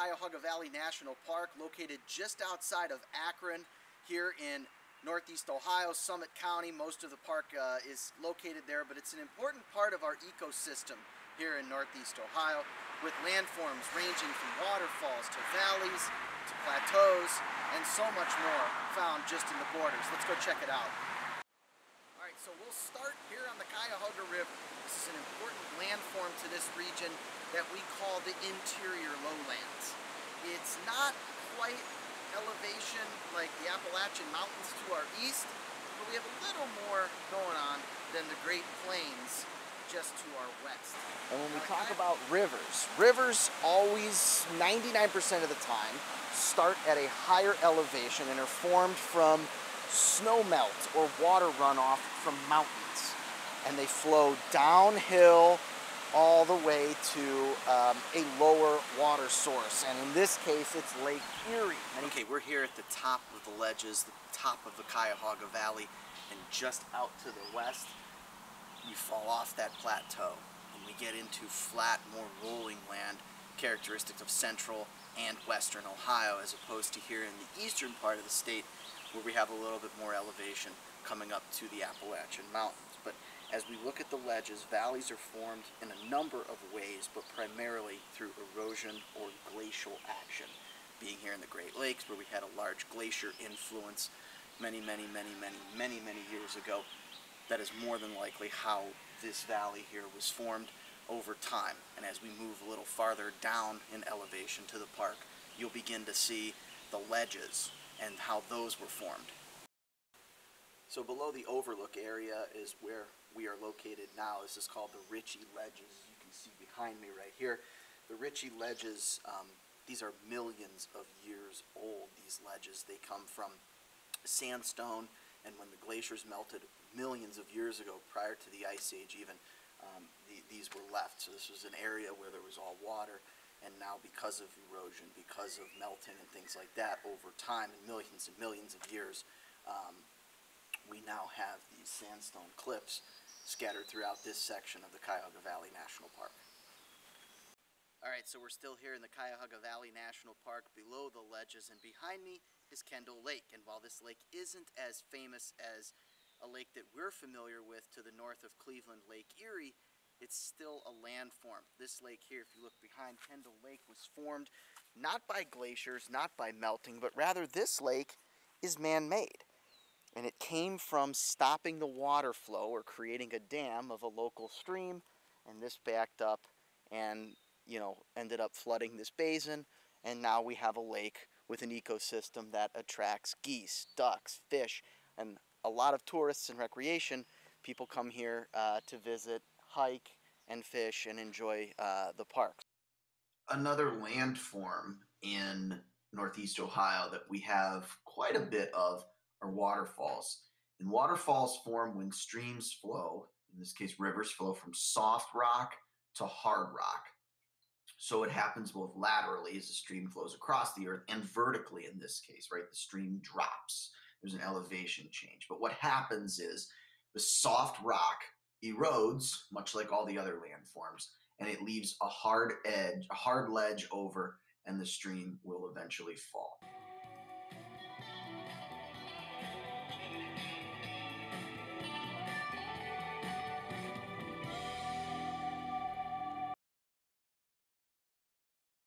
Cuyahoga Valley National Park, located just outside of Akron here in Northeast Ohio, Summit County. Most of the park is located there, but it's an important part of our ecosystem here in Northeast Ohio, with landforms ranging from waterfalls to valleys to plateaus and so much more found just in the borders. Let's go check it out. All right, so we'll start here on the Cuyahoga River. This is an important landform to this region that we call the interior lowlands. It's not quite elevation like the Appalachian Mountains to our east, but we have a little more going on than the Great Plains just to our west. And when we talk about rivers always, 99% of the time, start at a higher elevation and are formed from snow melt or water runoff from mountains. And they flow downhill all the way to a lower water source. And in this case, it's Lake Erie. Okay, we're here at the top of the ledges, the top of the Cuyahoga Valley, and just out to the west, you fall off that plateau and we get into flat, more rolling land, characteristic of central and western Ohio, as opposed to here in the eastern part of the state where we have a little bit more elevation coming up to the Appalachian Mountains. But as we look at the ledges, valleys are formed in a number of ways, but primarily through erosion or glacial action. Being here in the Great Lakes, where we had a large glacier influence many years ago, that is more than likely how this valley here was formed over time. And as we move a little farther down in elevation to the park, you'll begin to see the ledges and how those were formed. So below the overlook area is where we are located now. This is called the Ritchie Ledges. You can see behind me right here. The Ritchie Ledges, these are millions of years old, these ledges. They come from sandstone, and when the glaciers melted millions of years ago, prior to the Ice Age even, these were left. So this was an area where there was all water, and now because of erosion, because of melting and things like that, over time, in millions and millions of years, we now have these sandstone cliffs scattered throughout this section of the Cuyahoga Valley National Park. All right, so we're still here in the Cuyahoga Valley National Park below the ledges, and behind me is Kendall Lake. And while this lake isn't as famous as a lake that we're familiar with to the north of Cleveland, Lake Erie, it's still a landform. This lake here, if you look behind Kendall Lake, was formed not by glaciers, not by melting, but rather this lake is man-made. And it came from stopping the water flow or creating a dam of a local stream, and this backed up and, you know, ended up flooding this basin, and now we have a lake with an ecosystem that attracts geese, ducks, fish, and a lot of tourists and recreation. People come here to visit, hike, and fish, and enjoy the parks. Another landform in Northeast Ohio that we have quite a bit of are waterfalls. And waterfalls form when streams flow, in this case rivers flow from soft rock to hard rock. So it happens both laterally as the stream flows across the earth, and vertically in this case, right? The stream drops. There's an elevation change. But what happens is the soft rock erodes, much like all the other landforms, and it leaves a hard edge, a hard ledge over, and the stream will eventually fall.